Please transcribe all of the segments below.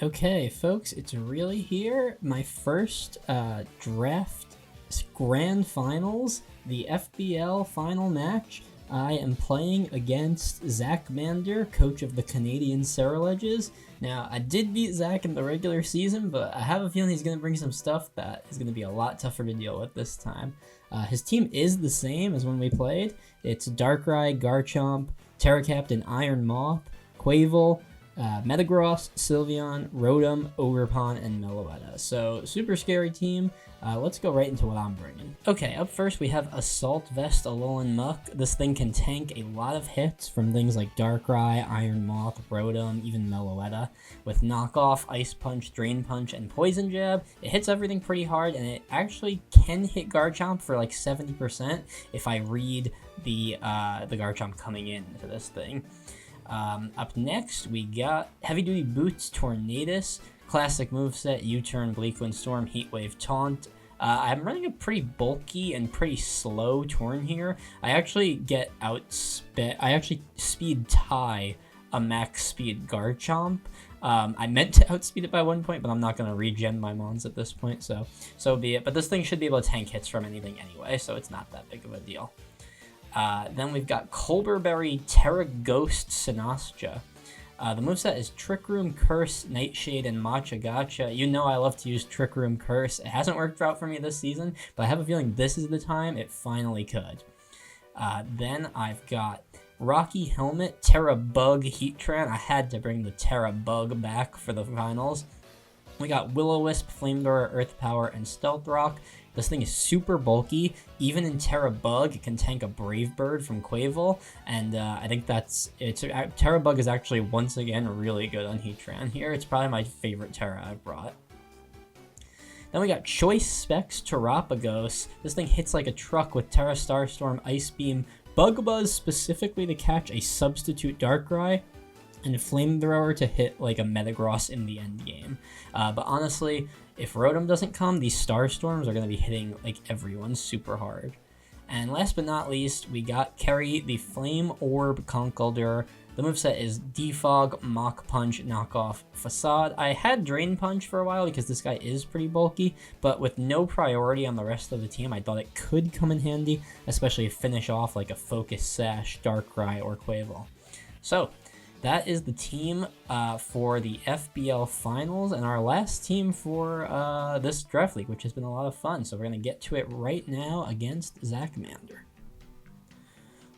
Okay, folks, it's really here. My first draft grand finals, the FBL final match. I am playing against Zach Mander, coach of the Canadian Saraledges. Now, I did beat Zach in the regular season, but I have a feeling he's going to bring some stuff that is going to be a lot tougher to deal with this time. His team is the same as when we played. It's Darkrai, Garchomp, Terra Captain, Iron Moth, Quavel, Metagross, Sylveon, Rotom, Ogerpon, and Meloetta. So, super scary team. Let's go right into what I'm bringing. Okay, up first we have Assault Vest Alolan Muck. This thing can tank a lot of hits from things like Darkrai, Iron Moth, Rotom, even Meloetta. With Knockoff, Ice Punch, Drain Punch, and Poison Jab, it hits everything pretty hard, and it actually can hit Garchomp for like 70% if I read the Garchomp coming into this thing. Up next, we got Heavy Duty Boots, Tornadus, classic moveset, U-Turn, Bleak Wind Storm, Heat Wave, Taunt. I'm running a pretty bulky and pretty slow Torn here. I actually speed tie a max speed Garchomp. I meant to outspeed it by 1 point, but I'm not going to regen my Mons at this point, so be it. But this thing should be able to tank hits from anything anyway, so it's not that big of a deal. Then we've got Colberberry, Terra Ghost, Sinastcha. The moveset is Trick Room, Curse, Nightshade, and Matcha Gotcha. You know I love to use Trick Room Curse. It hasn't worked out for me this season, but I have a feeling this is the time it finally could. Then I've got Rocky Helmet, Terra Bug, Heatran. I had to bring the Terra Bug back for the finals. We got Will-O-Wisp, Flamethrower, Earth Power, and Stealth Rock. This thing is super bulky. Even in Terra Bug, it can tank a Brave Bird from Quavel, and I think Terra Bug is actually once again really good on Heatran here. It's probably my favorite Terra I've brought. Then we got Choice Specs, Terrapagos. This thing hits like a truck with Terra Starstorm, Ice Beam, Bug Buzz specifically to catch a substitute Darkrai, and Flamethrower to hit like a Metagross in the end game. But honestly, if Rotom doesn't come, these Starstorms are going to be hitting like everyone super hard. And last but not least, we got Kerry, the Flame Orb Conkeldurr. The moveset is Defog, Mach Punch, Knockoff, Facade. I had Drain Punch for a while because this guy is pretty bulky, but with no priority on the rest of the team, I thought it could come in handy, especially to finish off like a Focus Sash, Darkrai, or Quavel. So, that is the team for the FBL Finals and our last team for this draft league, which has been a lot of fun. So we're going to get to it right now against Zach Mander.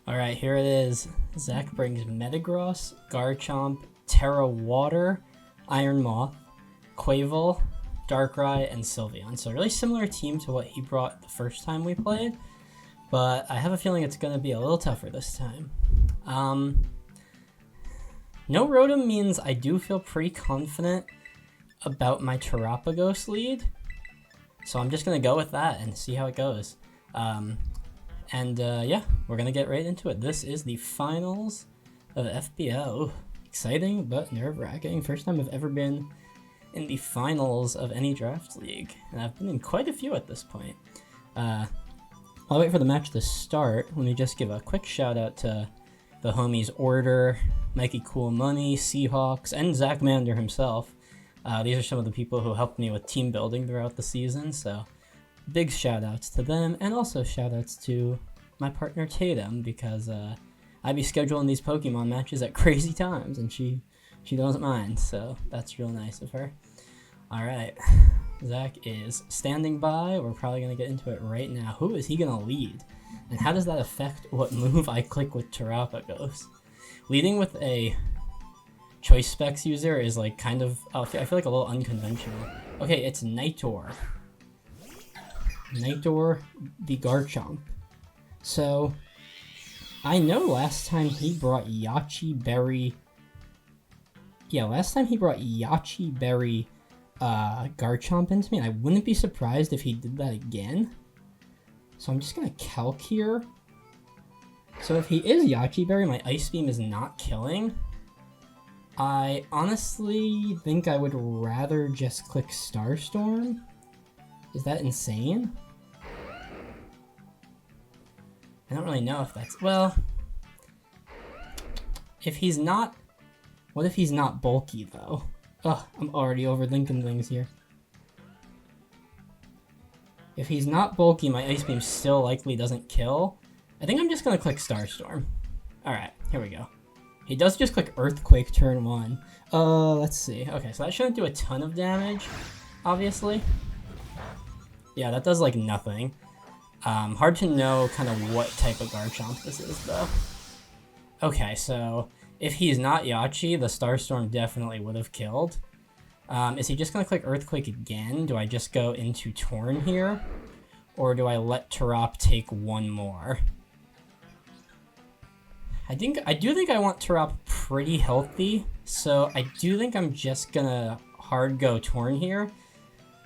All right, here it is. Zach brings Metagross, Garchomp, Terra Water, Iron Moth, Quavel, Darkrai, and Sylveon. So a really similar team to what he brought the first time we played, but I have a feeling it's going to be a little tougher this time. No Rotom means I do feel pretty confident about my Terrapagos lead, so I'm just going to go with that and see how it goes. Yeah, we're going to get right into it. This is the finals of FBL. Ooh, exciting, but nerve-wracking. First time I've ever been in the finals of any draft league, and I've been in quite a few at this point. While I wait for the match to start, let me just give a quick shout-out to the homies Order, Mikey Cool Money, Seahawks, and Zach Mander himself. These are some of the people who helped me with team building throughout the season, so big shout-outs to them, and also shout-outs to my partner Tatum, because I be scheduling these Pokemon matches at crazy times, and she doesn't mind, so that's real nice of her. Alright, Zach is standing by. We're probably going to get into it right now. Who is he going to lead? And how does that affect what move I click with Terrapagos? Leading with a Choice Specs user is like kind of, I feel like a little unconventional. Okay, it's Nightor. Nightor the Garchomp. So, I know last time he brought Yachi Berry. Yeah, last time he brought Yachi Berry Garchomp into me, and I wouldn't be surprised if he did that again. So I'm just going to calc here. So if he is Yachi Berry, my Ice Beam is not killing. I honestly think I would rather just click Starstorm. Is that insane? I don't really know if that's... Well, if he's not... What if he's not bulky, though? Ugh, I'm already overthinking things here. If he's not bulky, my Ice Beam still likely doesn't kill. I think I'm just gonna click Starstorm. Alright, here we go. He does just click Earthquake turn 1. Let's see. Okay, so that shouldn't do a ton of damage, obviously. Yeah, that does like nothing. Hard to know kind of what type of Garchomp this is, though. Okay, so if he's not Yachi, the Starstorm definitely would have killed. Is he just going to click Earthquake again? Do I just go into Torn here? Or do I let Tarap take one more? I do think I want Tarap pretty healthy, so I do think I'm just going to hard go Torn here.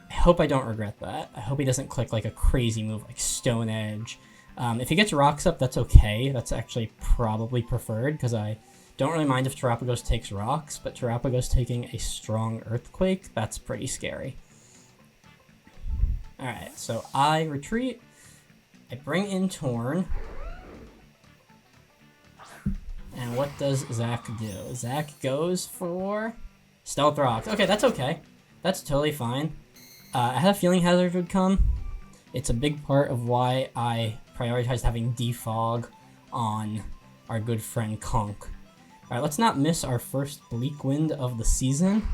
I hope I don't regret that. I hope he doesn't click like a crazy move like Stone Edge. If he gets Rocks up, that's okay. That's actually probably preferred because I don't really mind if Terapagos takes Rocks, but Terapagos taking a strong Earthquake, that's pretty scary. Alright, so I retreat. I bring in Torn. And what does Zach do? Zach goes for Stealth Rocks. Okay, that's okay. That's totally fine. I had a feeling Hazard would come. It's a big part of why I prioritized having Defog on our good friend Conk. Alright, let's not miss our first Bleak Wind of the season.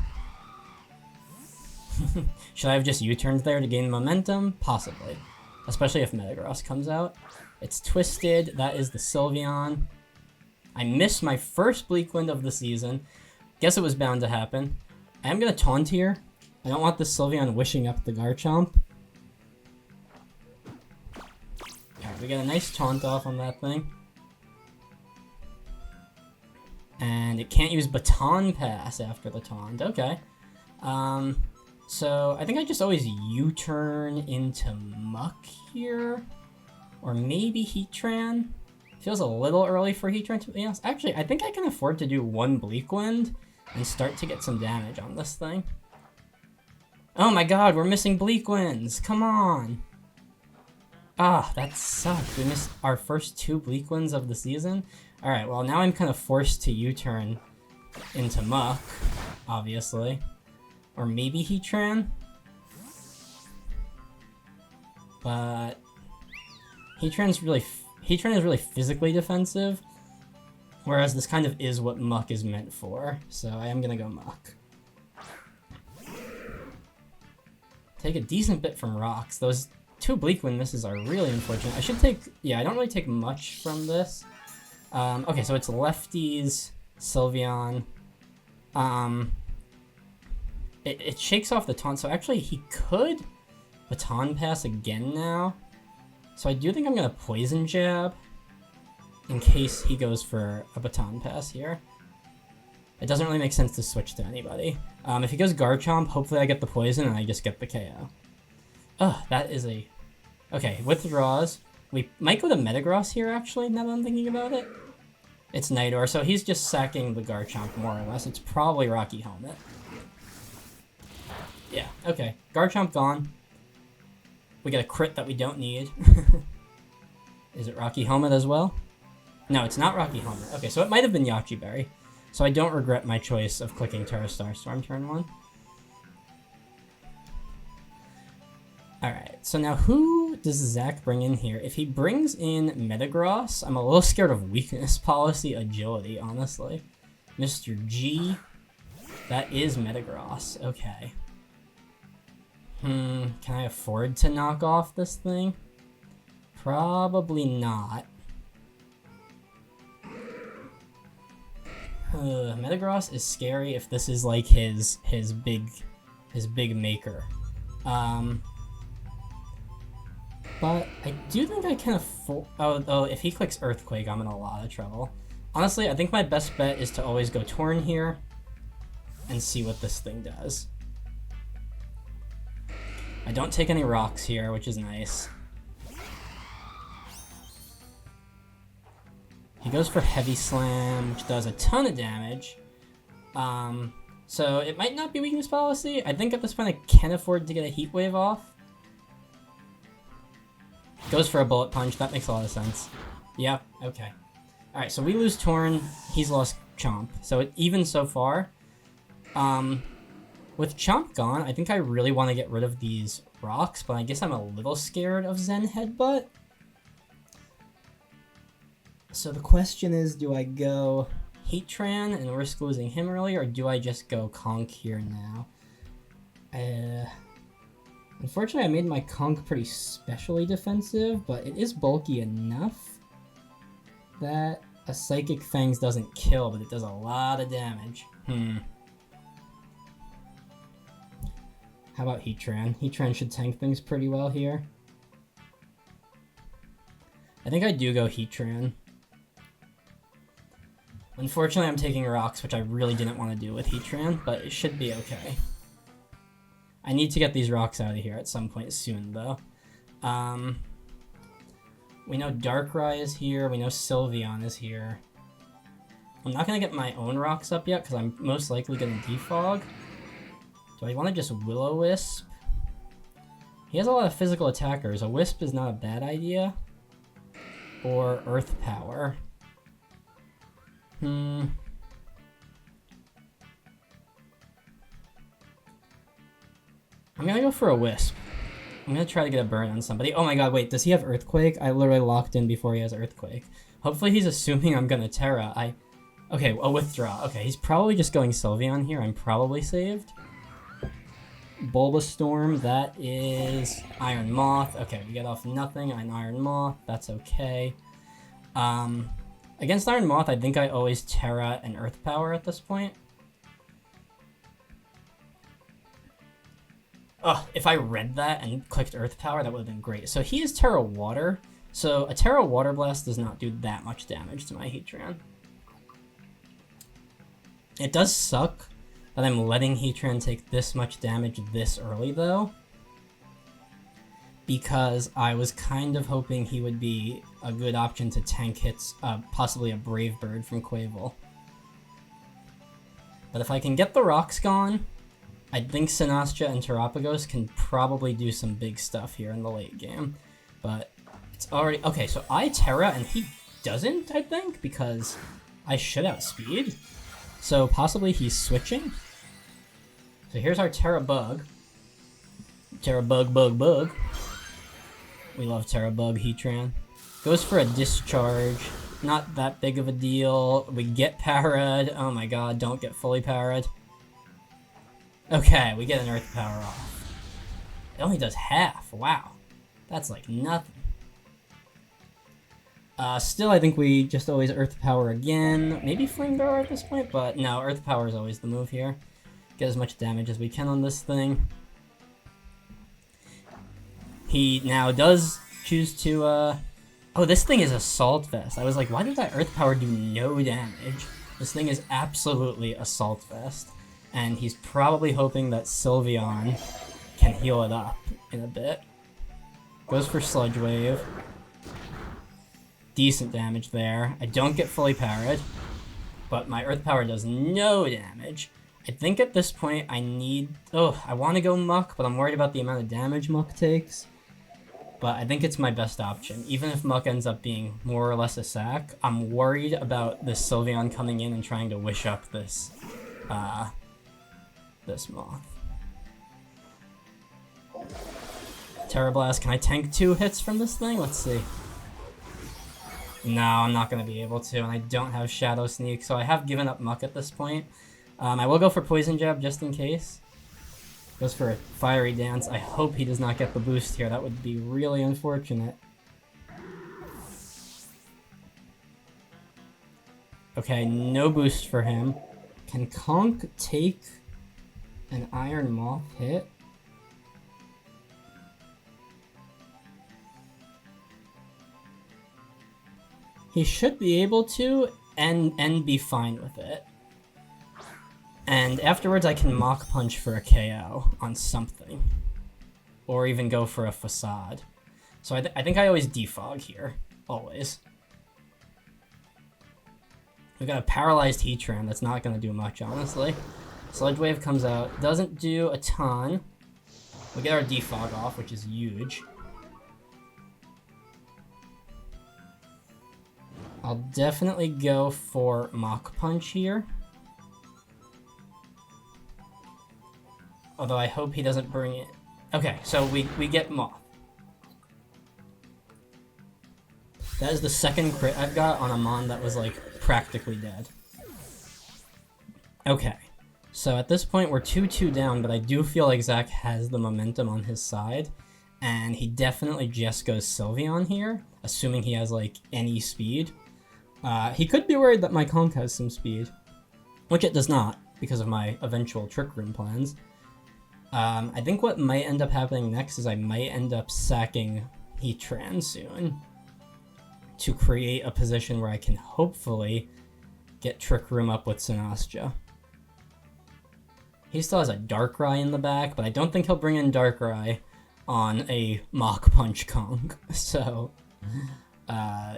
Should I have just U-turned there to gain momentum? Possibly. Especially if Metagross comes out. It's Twisted. That is the Sylveon. I missed my first Bleak Wind of the season. Guess it was bound to happen. I am going to Taunt here. I don't want the Sylveon wishing up the Garchomp. Alright, we get a nice Taunt off on that thing. And it can't use Baton Pass after the Taunt. Okay. So I think I just always U-turn into Muck here. Or maybe Heatran. Feels a little early for Heatran to be honest. Actually, I think I can afford to do one Bleak Wind and start to get some damage on this thing. Oh my god, we're missing Bleak Winds. Come on. Ah, that sucked. We missed our first 2 Bleak Winds of the season. Alright, well now I'm kind of forced to U-turn into Muck, obviously. Or maybe Heatran. But Heatran is really physically defensive, whereas this kind of is what Muck is meant for. So I am gonna go Muck. Take a decent bit from Rocks. Those 2 Bleak Wind misses are really unfortunate. I should take... Yeah, I don't really take much from this. Okay, so it's Lefty's Sylveon. It shakes off the Taunt, so actually he could Baton Pass again now. So I do think I'm going to Poison Jab in case he goes for a Baton Pass here. It doesn't really make sense to switch to anybody. If he goes Garchomp, hopefully I get the Poison and I just get the KO. Ugh, that is a... Okay, withdraws. We might go to Metagross here, actually, now that I'm thinking about it. It's Nidor, so he's just sacking the Garchomp, more or less. It's probably Rocky Helmet. Yeah, okay. Garchomp gone. We get a crit that we don't need. Is it Rocky Helmet as well? No, it's not Rocky Helmet. Okay, so it might have been Yachi Berry. So I don't regret my choice of clicking Terra Starstorm turn 1. Alright, so now who does Zach bring in here? If he brings in Metagross, I'm a little scared of Weakness Policy Agility, honestly. Mr. G. That is Metagross. Okay. Can I afford to knock off this thing? Probably not. Metagross is scary if this is like his big maker. But I do think I can afford... Oh, if he clicks Earthquake, I'm in a lot of trouble. Honestly, I think my best bet is to always go Torn here and see what this thing does. I don't take any rocks here, which is nice. He goes for Heavy Slam, which does a ton of damage. So it might not be Weakness Policy. I think at this point I can afford to get a Heat Wave off. Goes for a Bullet Punch. That makes a lot of sense. Yeah, okay. Alright, so we lose Torn. He's lost Chomp. So even so far. With Chomp gone, I think I really want to get rid of these rocks, but I guess I'm a little scared of Zen Headbutt. So the question is, do I go Heatran and risk losing him early, or do I just go Conk here now? Unfortunately, I made my Conk pretty specially defensive, but it is bulky enough that a Psychic Fangs doesn't kill, but it does a lot of damage. How about Heatran? Heatran should tank things pretty well here. I think I do go Heatran. Unfortunately, I'm taking rocks, which I really didn't want to do with Heatran, but it should be okay. I need to get these rocks out of here at some point soon, though. We know Darkrai is here. We know Sylveon is here. I'm not going to get my own rocks up yet, because I'm most likely going to defog. Do I want to just Will-O-Wisp? He has a lot of physical attackers. A Wisp is not a bad idea. Or Earth Power. I'm gonna go for a Wisp. I'm gonna try to get a burn on somebody. Oh my god, wait, does he have Earthquake? I literally locked in before he has Earthquake. Hopefully he's assuming I'm gonna Terra. Okay, a Withdraw. Okay, he's probably just going Sylveon here. I'm probably saved. Bulbastorm, that is Iron Moth. Okay, we get off nothing on Iron Moth. That's okay. Against Iron Moth, I think I always Terra and Earth Power at this point. Oh, if I read that and clicked Earth Power, that would have been great. So he is Terra Water. So a Terra Water Blast does not do that much damage to my Heatran. It does suck that I'm letting Heatran take this much damage this early, though. Because I was kind of hoping he would be a good option to tank hits, possibly a Brave Bird from Quavel. But if I can get the rocks gone, I think Sinastcha and Terapagos can probably do some big stuff here in the late game. But it's already... Okay, so I Terra and he doesn't, I think, because I should outspeed. So possibly he's switching. So here's our Terra Bug. Terra Bug, Bug, Bug. We love Terra Bug, Heatran. Goes for a Discharge. Not that big of a deal. We get Parad. Oh my god, don't get fully Parad. Okay, we get an Earth Power off. It only does half. Wow. That's like nothing. Still, I think we just always Earth Power again. Maybe Flamethrower at this point, but no, Earth Power is always the move here. Get as much damage as we can on this thing. He now does choose to, Oh, this thing is Assault Vest. I was like, why did that Earth Power do no damage? This thing is absolutely Assault Vest. And he's probably hoping that Sylveon can heal it up in a bit. Goes for Sludge Wave. Decent damage there. I don't get fully parried, but my Earth Power does no damage. I think at this point I need... Oh, I want to go Muck, but I'm worried about the amount of damage Muck takes. But I think it's my best option. Even if Muck ends up being more or less a sack, I'm worried about this Sylveon coming in and trying to wish up this, this Moth. Terra Blast, can I tank 2 hits from this thing? Let's see. No, I'm not going to be able to, and I don't have Shadow Sneak, so I have given up Muck at this point. I will go for Poison Jab just in case. Goes for a Fiery Dance. I hope he does not get the boost here. That would be really unfortunate. Okay, no boost for him. Can Conk take an Iron Moth hit? He should be able to, and be fine with it. And afterwards I can Mach Punch for a KO on something. Or even go for a Facade. So I think I always defog here. Always. We've got a paralyzed Heatran that's not going to do much, honestly. Sludge Wave comes out. Doesn't do a ton. We get our defog off, which is huge. I'll definitely go for Mach Punch here. Although I hope he doesn't bring it. Okay, so we get Moth. That is the second crit I've got on a Mon that was, like, practically dead. Okay. So at this point, we're 2-2 down, but I do feel like Zach has the momentum on his side. And he definitely just goes Sylveon here, assuming he has, like, any speed. He could be worried that my Conk has some speed, which it does not, because of my eventual Trick Room plans. I think what might end up happening next is I might end up sacking Heatran soon to create a position where I can hopefully get Trick Room up with Sinastcha. He still has a Darkrai in the back, but I don't think he'll bring in Darkrai on a Mach Punch Conk. So,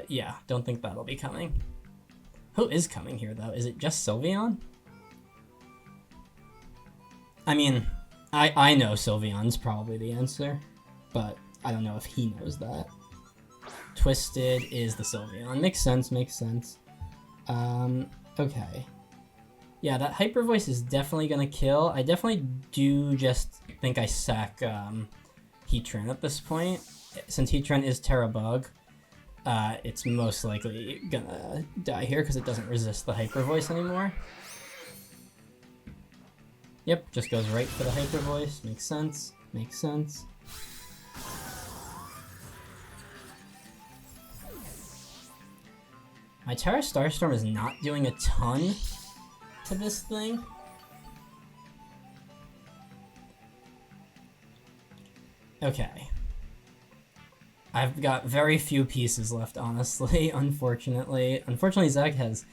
yeah, don't think that'll be coming. Who is coming here, though? Is it just Sylveon? I mean, I know Sylveon's probably the answer, but I don't know if he knows that. Twisted is the Sylveon. Makes sense, makes sense. Okay. Yeah, that Hyper Voice is definitely gonna kill. I definitely do just think I sack Heatran at this point. Since Heatran is Terra Bug, it's most likely gonna die here because it doesn't resist the Hyper Voice anymore. Yep, just goes right for the Hyper Voice. Makes sense. Makes sense. My Terra Starstorm is not doing a ton to this thing. Okay. I've got very few pieces left, honestly, unfortunately. Unfortunately, Zach has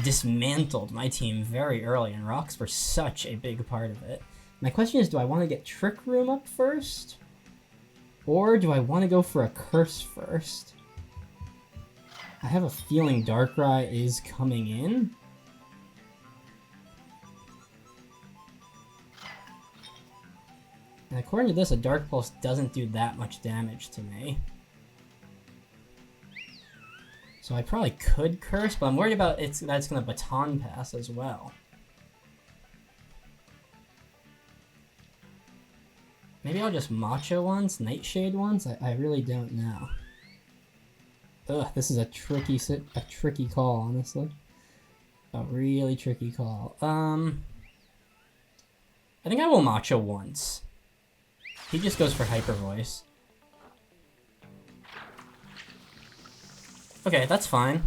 dismantled my team very early, and rocks were such a big part of it. My question is, do I want to get Trick Room up first? Or do I want to go for a Curse first? I have a feeling Darkrai is coming in. And according to this, a Dark Pulse doesn't do that much damage to me. So I probably could Curse, but I'm worried about that it's going to Baton Pass as well. Maybe I'll just Macho once, Nightshade once? I really don't know. Ugh, this is a tricky call, honestly. A really tricky call. I think I will Macho once. He just goes for Hyper Voice. Okay, that's fine.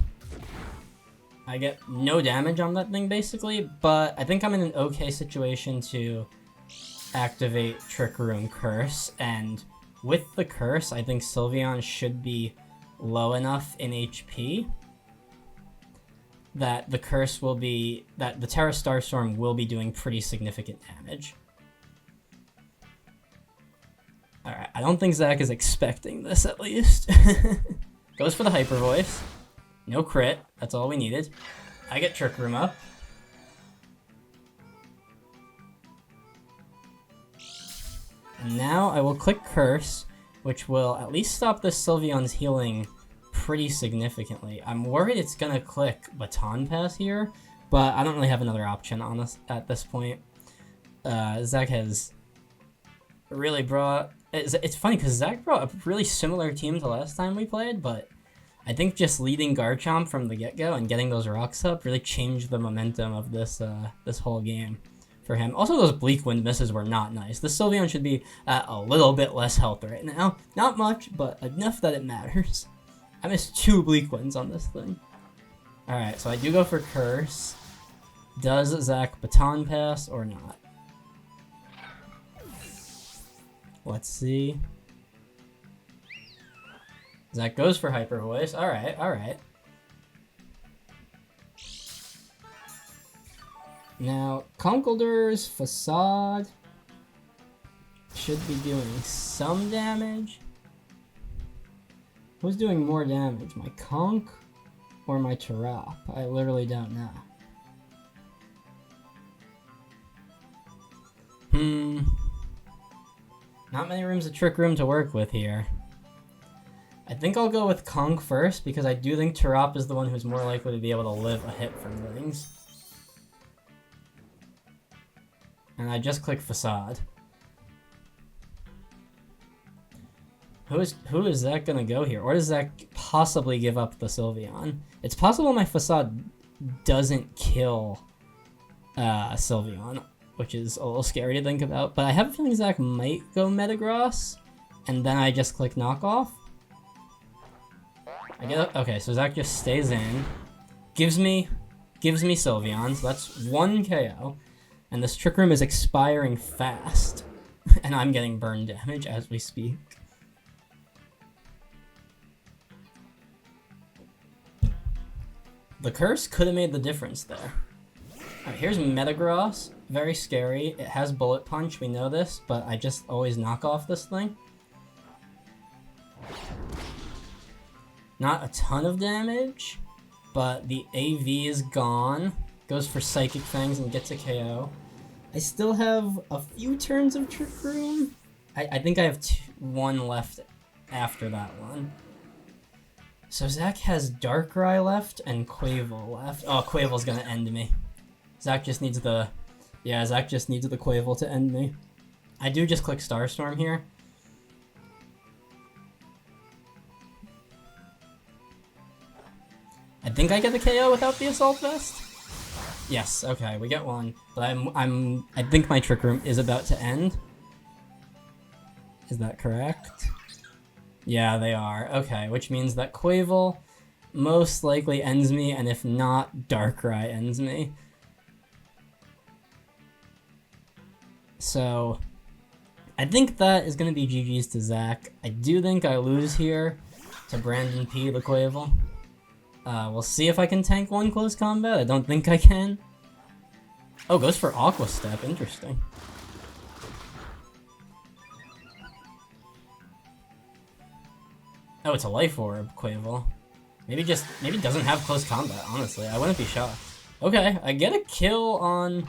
I get no damage on that thing, basically, but I think I'm in an okay situation to activate Trick Room Curse, and with the Curse, I think Sylveon should be low enough in HP that the Curse will be... that the Terra Starstorm will be doing pretty significant damage. Alright, I don't think Zach is expecting this, at least. Goes for the Hyper Voice. No crit. That's all we needed. I get Trick Room up. And now I will click Curse, which will at least stop this Sylveon's healing pretty significantly. I'm worried it's gonna click Baton Pass here, but I don't really have another option on this at this point. Zach has really brought... It's funny because Zach brought a really similar team to last time we played, but I think just leading Garchomp from the get-go and getting those rocks up really changed the momentum of this this whole game for him. Also, those Bleak Wind misses were not nice. The Sylveon should be at a little bit less health right now. Not much, but enough that it matters. I missed 2 Bleak Winds on this thing. Alright, so I do go for Curse. Does Zach Baton Pass or not? Let's see. Zach goes for Hyper Voice. Alright, alright. Now, Conkeldurr's Facade should be doing some damage. Who's doing more damage? My Conk or my Tarap? I literally don't know. Not many rooms of Trick Room to work with here. I think I'll go with Conk first, because I do think Tarap is the one who's more likely to be able to live a hit from things. And I just click Facade. Who is that gonna go here? Or does that possibly give up the Sylveon? It's possible my Facade doesn't kill Sylveon, which is a little scary to think about. But I have a feeling Zach might go Metagross, and then I just click Knockoff. Okay, so Zach just stays in, gives me Sylveon, so that's 1 KO, and this Trick Room is expiring fast, and I'm getting burn damage as we speak. The curse could have made the difference there. Alright, here's Metagross. Very scary. It has Bullet Punch, we know this, but I just always knock off this thing. Not a ton of damage, but the AV is gone. Goes for Psychic Fangs and gets a KO. I still have a few turns of Trick Room. I think I have one left after that one. So Zach has Darkrai left and Quavel left. Oh, Quavel's gonna end me. Zach just needs the Quavel to end me. I do just click Starstorm here. I think I get the KO without the Assault Vest. Yes, okay, we get one. But I think my Trick Room is about to end. Is that correct? Yeah, they are. Okay, which means that Quavel most likely ends me, and if not, Darkrai ends me. So, I think that is going to be GG's to Zach. I do think I lose here to Brandon P, the Quavel. We'll see if I can tank one close combat. I don't think I can. Oh, goes for Aqua Step. Interesting. Oh, it's a Life Orb, Quavel. Maybe doesn't have close combat, honestly. I wouldn't be shocked. Okay, I get a kill on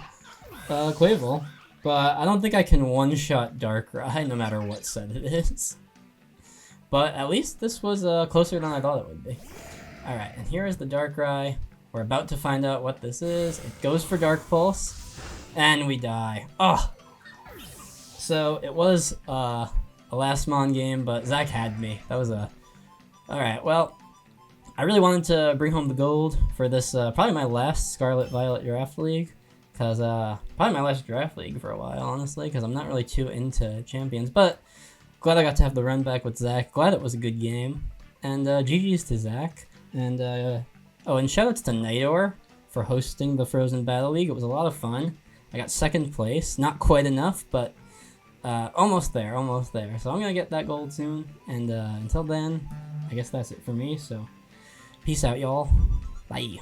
Quavel, but I don't think I can one-shot Darkrai no matter what set it is. But at least this was closer than I thought it would be. Alright, and here is the Darkrai. We're about to find out what this is. It goes for Dark Pulse, and we die. Oh! So, it was a last mon game, but Zach had me. That was a... Alright, well, I really wanted to bring home the gold for this, probably my last Scarlet Violet Draft League. Because, probably my last Draft League for a while, honestly, because I'm not really too into Champions. But, glad I got to have the run back with Zach. Glad it was a good game. And, GG's to Zach. And, oh, and shoutouts to Nightor for hosting the Frozen Battle League. It was a lot of fun. I got 2nd place. Not quite enough, but almost there, almost there. So I'm going to get that gold soon. And until then, I guess that's it for me. So peace out, y'all. Bye.